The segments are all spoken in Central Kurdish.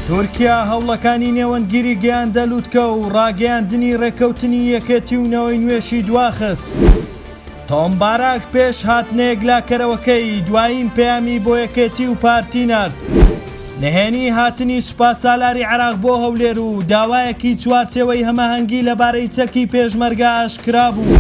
تورکیا هەوڵەکانی نێوەندگیری گەیاندە لووتکە و ڕاگەیاندنی ڕێکەوتنی یەکێتی و نەوەی نوێشی دواخست. تۆم باراک پێش هاتنەیەک لاکەرەوەکەی دوایین پەیامی بۆ یەکێتی و پارتی نارد. نهێنی هاتنی سوپاسسالاری عێراق بۆ هەولێر و داوایەکی چوارچێوەی هەماهەنگی لەبارەی چەکی پێشمەرگە ئاشکرا بوو.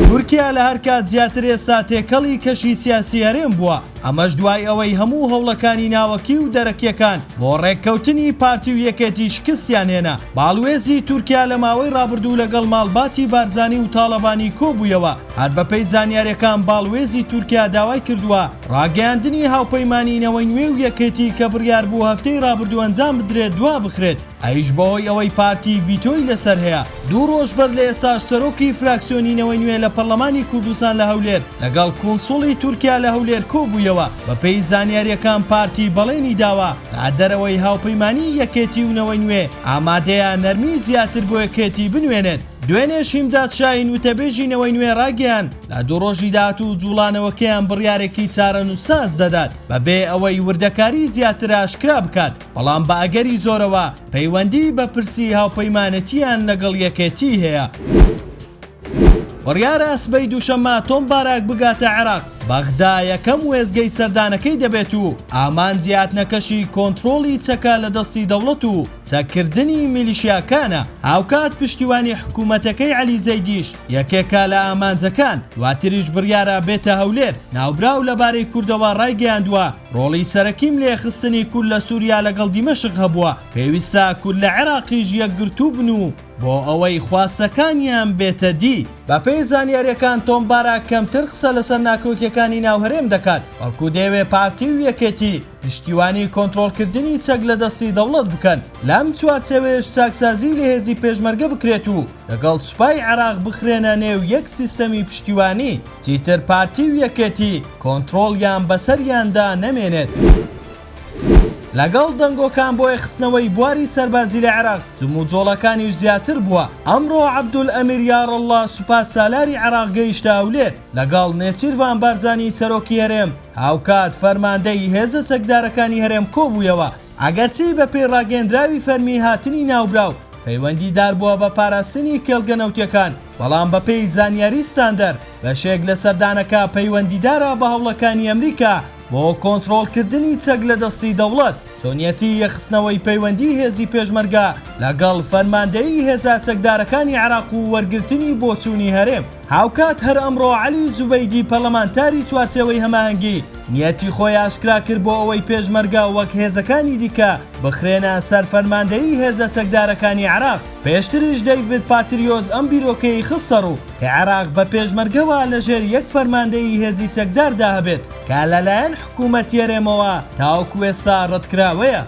تورکیا لە هەر کات زیاتر ئێستا تێکەڵی کەشی سیاسی هەرێم بووە، ئەمەش دوای ئەوەی هەموو هەوڵەکانی ناوەکی و دەرەکیەکان بۆ ڕێککەوتنی پارتی و یەکێتی شکستیان هێنا. باڵوێزی تورکیا لە ماوەی ڕابردوو لەگەڵ ماڵباتی بارزانی و تاڵەبانی کۆبوویەوە. هەر بەپێی زانیاریەکان باڵوێزی تورکیا داوای کردووە ڕاگەیاندنی هاوپەیمانینەوەی نوێ و یەکێتی کە بڕیار بوو هەفتەی ڕابردوو ئەنجام بدرێت دوا بخرێت، ئەیش بەهۆی ئەوەی پارتی ڤیتۆی لەسەر هەیە. دوو ڕۆژ بەر لە ئێستاش سەرۆکی فراکسیۆنینەوەی نوێ لە پەرلەمانی کوردستان لە هەولێر لەگەڵ کۆنسوڵی تورکیا لە هەولێر کۆبوویەوە. بەپێی زانیاریەکان پارتی بەڵێنی داوە لە دەرەوەی هاوپەیمانی یەکێتی و نەوەی نوێ ئامادەیە نەرمی زیاتر بۆ یەکێتی بنوێنێت. دوێنێشیم دادشاین وتەبێژی نەوەی نوێ ڕاگەیان لە دوو ڕۆژی داهاتوو جوڵانەوەکەیان بڕیارێکی چارەنووساز دەدات بەبێ ئەوەی وردەکاری زیاتر ئاشکرا بکات، بەڵام بە ئەگەری زۆرەوە پەیوەندی بە پرسی هاوپەیمانەتیان لەگەڵ یەکێتی هەیە. بڕیارە سبەی دووشەممە تۆم باراک بگاتە عێراق. بەغدا یەکەم وێزگەی سەردانەکەی دەبێت و ئامان زیادنەکەشی کۆنتڕۆڵی چەکە لە دەستی دەوڵەت و چەکردنی میلیشیاکانە. هاوکات پشتیوانی حکوومەتەکەی عەلی زەیدیش یەکێکە لە ئامانجەکان. دواتریش بڕیارە بێتە هەولێر. ناوبراو لەبارەی کوردەوە ڕایگەیاندووە ڕۆڵی سەرەکیم لە یەخستنی کورد لە سووریا لەگەڵ دیمەشق هەبووە. پێویستە کورد لە عێراقیش یەکگرتوو بن و بۆ ئەوەی خواستەکانیان بێتە دی. بەپێی زانیاریەکان تۆم باراک کەمتر قسە لەسەر ناکۆکیەکانی ناو هەرێم دەکات، بەڵکو دەیەوێ پارتی و یەکێتی پشتیوانی کۆنتڕۆڵکردنی چەک لە دەستی دەوڵەت بکەن. لەم چوارچێوەیەش چاکسازی لە هێزی پێشمەرگە بکرێت و لەگەڵ سوپای عێراق بخرێنە نێو یەک سیستەمی پشتیوانی، چیتر پارتی و یەکێتی کۆنتڕۆڵیان بەسەریاندا نەمێنێت. لەگەڵ دەنگۆکان بۆ یەخستنەوەی بواری سەربازی لە عێراق جموجۆڵەکانیش زیاتر بووە. ئەمڕۆ عەبدولئەمیر یاڕەڵڵا سوپاسسالاری عێراق گەیشتە هەولێر لەگەڵ نێچیروان بارزانی سەرۆکی هەرێم. هاوکات فەرماندەی هێزە چەکدارەکانی هەرێم کۆبوویەوە. ئەگەرچی بەپێی ڕاگەیەندراوی فەرمی هاتنی ناوبراو پەیوەندیدار بووە بە پاراستنی کێڵگەنەوتیەکان، بەڵام بەپێی زانیاری ستاندەر بەشێک لە سەردانەکە پەیوەندیدارە بە هەوڵەکانی ئەمریکا بۆ کۆنتڕۆڵکردنی چەک لە دەستی دەوڵەت. چۆنیەتی یەخستنەوەی پەیوەندی هێزی پێشمەرگە لەگەڵ فەرماندەیی هێزە چەکدارەکانی عێراق و وەرگرتنی بۆچوونی هەرێم. هاوکات هەر ئەمڕۆ عەلی زوبەیدی پەرلەمانتاری چوارچێوەی هەماهەنگی نیەتی خۆی ئاشکرا کرد بۆ ئەوەی پێشمەرگە وەک هێزەکانی دیکە بخرێنە سەر فەرماندەیی هێزە چەکدارەکانی عێراق. پێشتریش دەیڤید پاتریۆز ئەم بیرۆکەی خستە ڕوو کە عێراق بە پێشمەرگەوە لەژێر یەک فەرماندەیی هێزی چەکداردا هەبێت کە لەلایەن حکوومەتی هەرێمەوە تاوەکو ئێستا ڕەتکراوەیە.